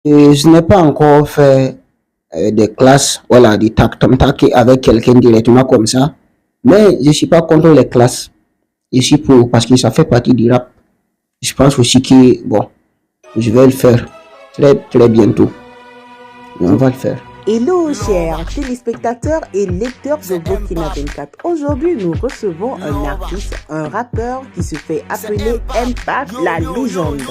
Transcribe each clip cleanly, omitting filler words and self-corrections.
Et je n'ai pas encore fait des classes, voilà, des tac avec quelqu'un directement comme ça. Mais je ne suis pas contre les classes. Je suis pour, parce que ça fait partie du rap. Je pense aussi que, bon, je vais le faire très bientôt. Et on va le faire. Hello chers téléspectateurs et lecteurs de Burkina 24. Aujourd'hui nous recevons un artiste, un rappeur qui se fait appeler Impact la légende.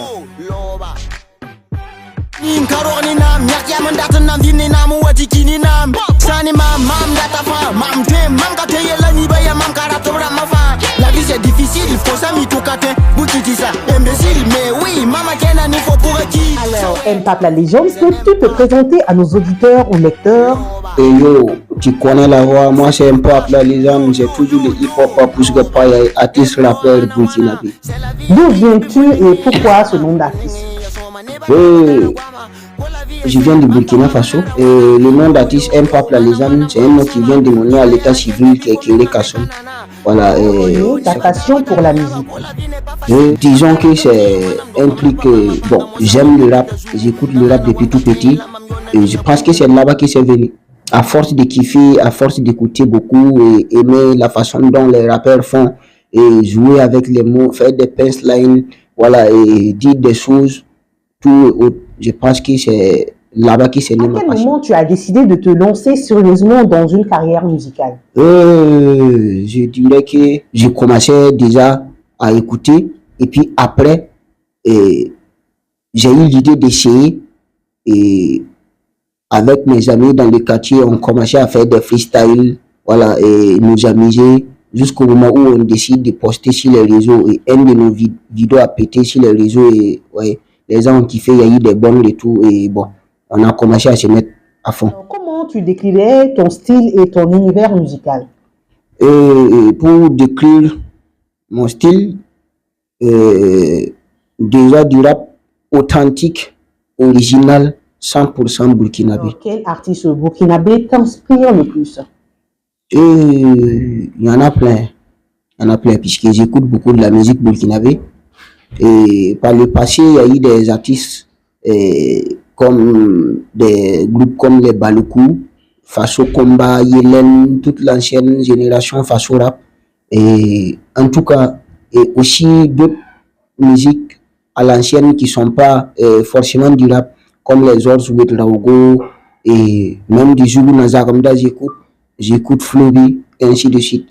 La vie c'est difficile, il faut ça mi tout catin. Boutiti ça, imbécile, mais oui, maman Kenan il faut pour qui. Alors Impact la légende, peux-tu te présenter à nos auditeurs ou lecteurs? Et yo, tu connais la voix, moi c'est Impact la légende, j'ai toujours le hip-hop plus que pas artiste rappeur burkinabé. D'où viens-tu et pourquoi ce nom d'artiste? Je viens du Burkina Faso et le nom d'artiste Impact la légende, c'est un nom qui vient de mon nom à l'état civil qui est Kéré Kasson. Voilà. Ta passion pour la musique. Disons que c'est un truc que, bon, j'aime le rap, j'écoute le rap depuis tout petit et je pense que c'est là-bas que c'est venu. À force de kiffer, à force d'écouter beaucoup et aimer la façon dont les rappeurs font et jouer avec les mots, faire des punchlines, voilà, et dire des choses, je pense que c'est là-bas que c'est né ma passion. À quel moment tu as décidé de te lancer sérieusement dans une carrière musicale? Je dirais que j'ai commencé déjà à écouter et puis après, j'ai eu l'idée d'essayer et avec mes amis dans le quartier, on commençait à faire des freestyles, voilà, et nous amuser jusqu'au moment où on décide de poster sur les réseaux et un de nos vidéos a pété sur les réseaux et ouais, les gens ont kiffé, il y a eu des bons retours et bon, on a commencé à se mettre à fond. Alors, comment tu décrirais ton style et ton univers musical? Pour décrire mon style, déjà du rap authentique, original, 100% burkinabé. Alors, quel artiste burkinabé t'inspire le plus? Il y en a plein. Il y en a plein, puisque j'écoute beaucoup de la musique burkinabé. Et par le passé, il y a eu des artistes comme des groupes comme les Baloukou, Faso Combat, Yelen, toute l'ancienne génération Faso Rap. Et en tout cas, et aussi d'autres musiques à l'ancienne qui ne sont pas forcément du rap, comme les Ors ou Raogo, et même du Zulu Nazaramda, j'écoute Flobi, et ainsi de suite.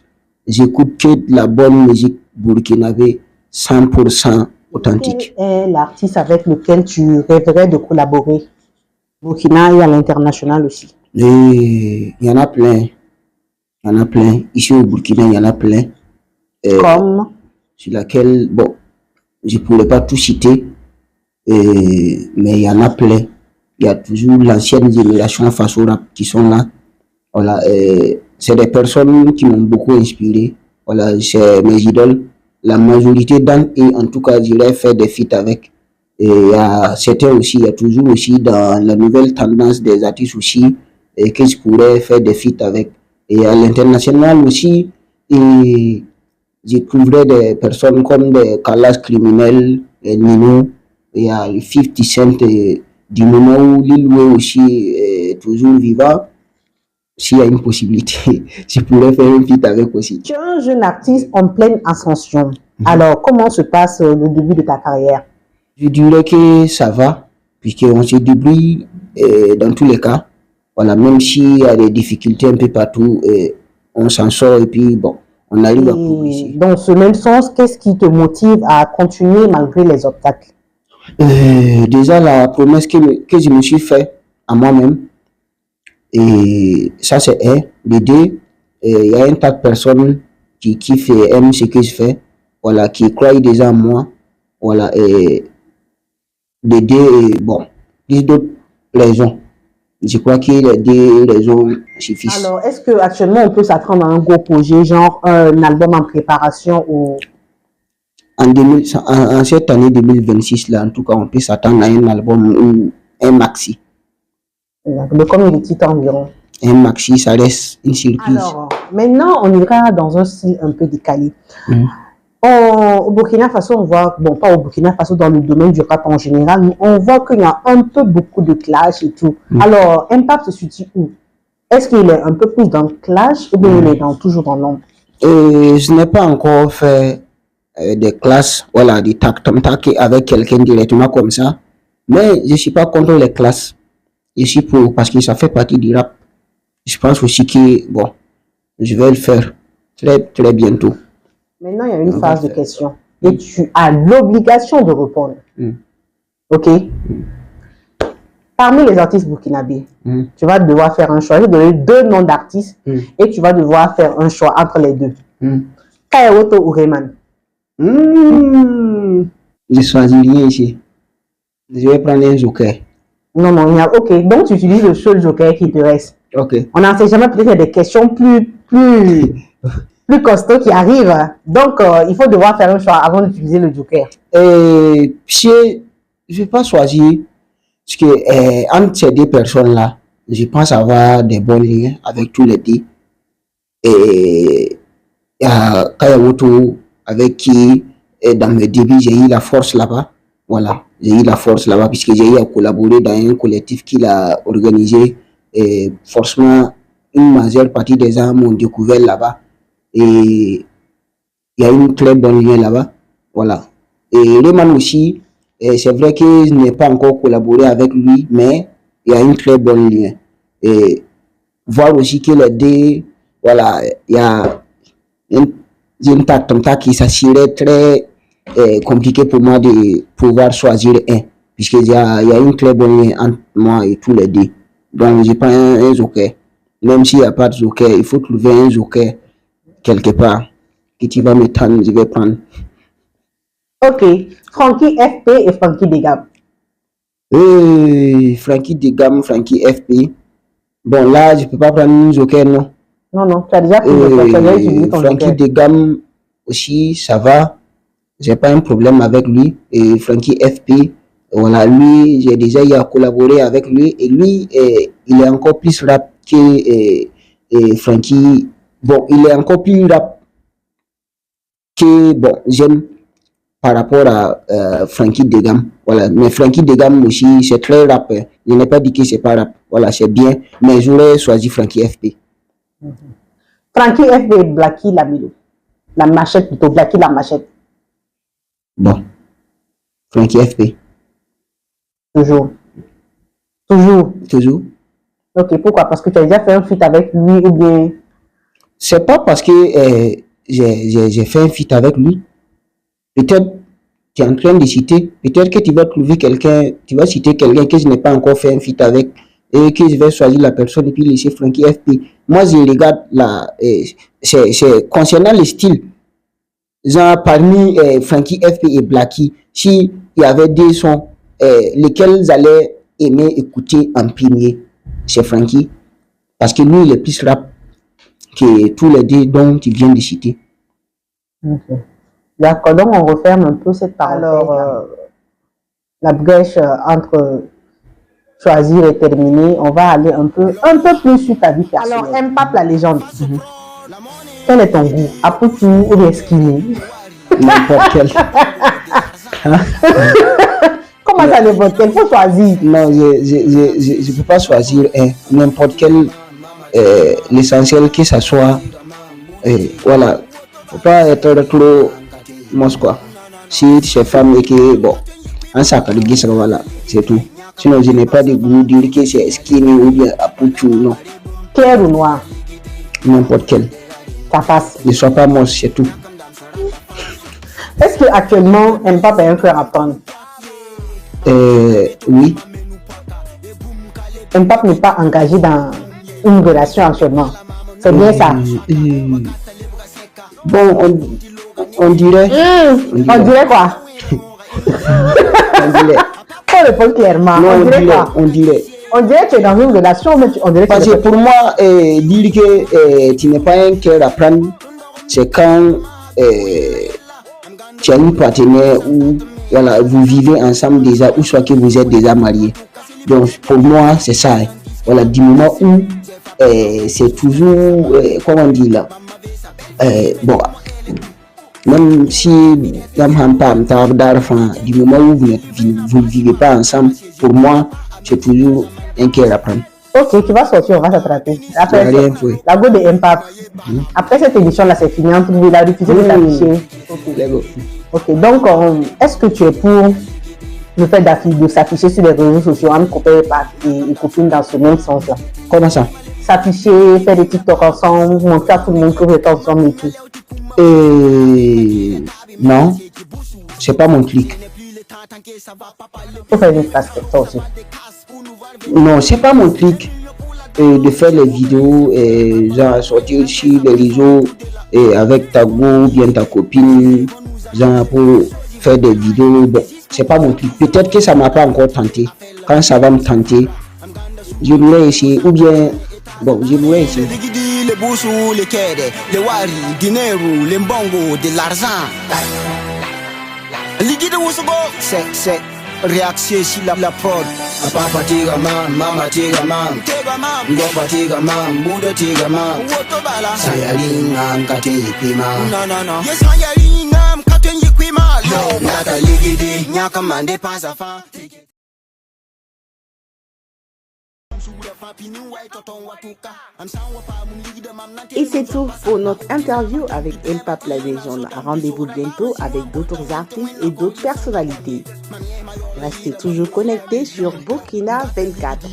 J'écoute que de la bonne musique burkinabé, 100% authentique. Quel est l'artiste avec lequel tu rêverais de collaborer, Burkina et à l'international aussi? Il y en a plein. Il y en a plein. Ici au Burkina, il y en a plein. Comme? Sur laquelle, bon, je ne pourrais pas tout citer, mais il y en a plein. Il y a toujours l'ancienne génération Faso Rap qui sont là. Voilà, c'est des personnes qui m'ont beaucoup inspiré. Voilà, c'est mes idoles. La majorité d'entre eux, en tout cas, j'irais faire des feats avec. Et il y a certains aussi, il y a toujours aussi dans la nouvelle tendance des artistes aussi, que je pourrais faire des feats avec. Et à l'international aussi, et je trouverais des personnes comme des Kalas criminels, Nino, il y a 50 Cent, du moment où Lil Wayne aussi est toujours vivant. S'il y a une possibilité, je pourrais faire un feat avec aussi. Tu es un jeune artiste en pleine ascension. Alors, comment se passe le début de ta carrière? Je dirais que ça va, puisqu'on se débrouille dans tous les cas. Voilà, même s'il y a des difficultés un peu partout, on s'en sort et puis bon, on arrive à progresser. Dans ce même sens, qu'est-ce qui te motive à continuer malgré les obstacles? Déjà, la promesse que je me suis faite à moi-même, et ça c'est un. De deux, il y a un tas de personnes qui kiffent et aiment ce que je fais, voilà, qui croient déjà en moi, voilà, et de deux, bon, plus d'autres raisons. Je crois que les deux raisons suffisent. Alors, est-ce qu'actuellement on peut s'attendre à un gros projet, genre un album en préparation ou... En cette année 2026 là, en tout cas, on peut s'attendre à un album ou un maxi. De combien de titres environ? Un maxi, ça reste une surprise. Alors, maintenant, on ira dans un style un peu décalé. Au Burkina Faso, on voit, bon, pas au Burkina Faso, dans le domaine du rap en général, mais on voit qu'il y a un peu beaucoup de clash et tout. Alors, Impact se situe où? Est-ce qu'il est un peu plus dans le clash ou bien il est toujours dans l'ombre? Je n'ai pas encore fait des classes, voilà, des tac avec quelqu'un directement comme ça. Mais je ne suis pas contre les classes. Je suis pour, parce que ça fait partie du rap. Je pense aussi que, bon, je vais le faire très bientôt. Maintenant, il y a une phase de questions. Et tu as l'obligation de répondre. OK? Parmi les artistes burkinabés, tu vas devoir faire un choix. Je vais donner 2 noms d'artistes et tu vas devoir faire un choix entre les 2. Kayawoto ou Rayman? Je choisis rien ici. Je vais prendre un joker. Non, il y a... OK. Donc, tu utilises le seul joker qui te reste. OK. On n'en sait jamais, peut-être des questions plus costauds qui arrivent. Donc, il faut devoir faire un choix avant d'utiliser le joker. Je ne vais pas choisir, parce que entre ces 2 personnes-là, je pense avoir des bons liens avec tous les 2. Et il y a Kayawoto, avec qui, dans mes débuts, j'ai eu la force là-bas. Voilà, j'ai eu la force là-bas, puisque j'ai eu à collaborer dans un collectif qu'il a organisé. Et forcément, une majeure partie des gens m'ont découvert là-bas. Et il y a une très bonne lien là-bas. Voilà. Et Rayman aussi, c'est vrai que je n'ai pas encore collaboré avec lui, mais il y a une très bonne lien. Et voir aussi que les 2, voilà, il y a une tac qui s'assurait très compliqué pour moi de pouvoir choisir un, puisqu'il y a une très bonne lien entre moi et tous les 2. Donc, je prends un joker. Même s'il n'y a pas de joker, il faut trouver un joker quelque part que tu vas me tendre, je vais prendre. OK. Frankie FP et Frankie Degam. Frankie Degam, Frankie FP. Bon, là, je ne peux pas prendre un joker, non? Non, tu as déjà pris le Frankie Degam aussi, ça va. J'ai pas un problème avec lui. Et Frankie FP, voilà, lui, j'ai déjà eu à collaborer avec lui. Et lui, il est encore plus rap que Frankie. Bon, il est encore plus rap que, bon, j'aime par rapport à Frankie Degam. Voilà, mais Frankie Degam aussi, c'est très rap. Je n'ai pas dit que c'est pas rap. Voilà, c'est bien. Mais j'aurais choisi Frankie FP. Frankie FP et Blacky Lamido. La machette plutôt, Blacky la machette. Bon, Frankie FP. Toujours. OK, pourquoi? Parce que tu as déjà fait un feat avec lui ou bien? C'est pas parce que j'ai fait un feat avec lui. Peut-être tu es en train de citer, peut-être que tu vas trouver quelqu'un, tu vas citer quelqu'un que je n'ai pas encore fait un feat avec et que je vais choisir la personne et puis laisser Frankie FP. Moi, je regarde c'est concernant le style. Genre, parmi Frankie FP et Blacky, s'il y avait 2 sons, lesquels allaient aimer écouter en premier, c'est Frankie. Parce que lui, il est plus rap que tous les 2 dont tu viens de citer. Okay. D'accord, donc on referme un peu cette parenthèse. Alors, la brèche entre choisir et terminer, on va aller un peu plus sur ta vie personnelle. Alors, Impact la légende. Quel est ton goût? Apoutou ou bien skinny? N'importe quel. Comment ça, n'importe quel? Il faut choisir. Non, je ne peux pas choisir n'importe quel. L'essentiel que ça soit. Voilà. Il ne faut pas être trop moche, quoi. Si c'est femme et que, bon, un sac de guise, voilà, c'est tout. Sinon, je n'ai pas de goût, dire que c'est skinny ou bien apoutou, non. Clair ou noir? N'importe quel. Ça passe. Ne sois pas moche, c'est tout. Est-ce qu'actuellement, Impact a un cœur à prendre? Oui. Impact n'est pas engagé dans une relation actuellement. C'est bien ça? Bon, on dirait. On dirait quoi? On dirait. Faut répondre clairement. Non, on dirait quoi? On dirait. On dirait que tu es dans une relation, mais on dirait que parce que pour moi, dire que tu n'es pas un cœur à prendre, c'est quand tu as une partenaire où voilà, vous vivez ensemble déjà, ou soit que vous êtes déjà mariés. Donc pour moi, c'est ça. Voilà, du moment où c'est toujours, comment on dit là, bon, Même si du moment où vous ne vivez pas ensemble, pour moi, c'est toujours un cœur à prendre. Ok, tu vas sortir, on va s'attraper. Après, la go de Impact. Après cette édition-là, c'est fini. Il a refusé de s'afficher. Ok, donc, est-ce que tu es pour le fait de s'afficher sur les réseaux sociaux entre copains et copines dans ce même sens-là? Comment ça? S'afficher, faire des TikTok ensemble, montrer à tout le monde que vous êtes ensemble et tout. Non, c'est pas mon clic. Faut faire une casquette, ça aussi. Non, c'est pas mon clic de faire les vidéos et genre sortir sur les réseaux et avec ta go ou bien ta copine, genre pour faire des vidéos. Bon, c'est pas mon clic. Peut-être que ça m'a pas encore tenté. Quand ça va me tenter, je voulais essayer ou bien bon, je voulais essayer. Les boussous, les kede, les wari, dinero, les mbongo, de l'argent. Liquide Wusugo, c'est réaction sur la prod. Papa tiga man, mama tiga man, ngoba tiga man, budo tiga man. Sayaringa mkate yikwima. No. Yes, sayaringa mkate yikwima. Nata ligidi, nyaka mande pansafa. Et c'est tout pour notre interview avec Impact la légende. Rendez-vous bientôt avec d'autres artistes et d'autres personnalités. Restez toujours connectés sur Burkina 24.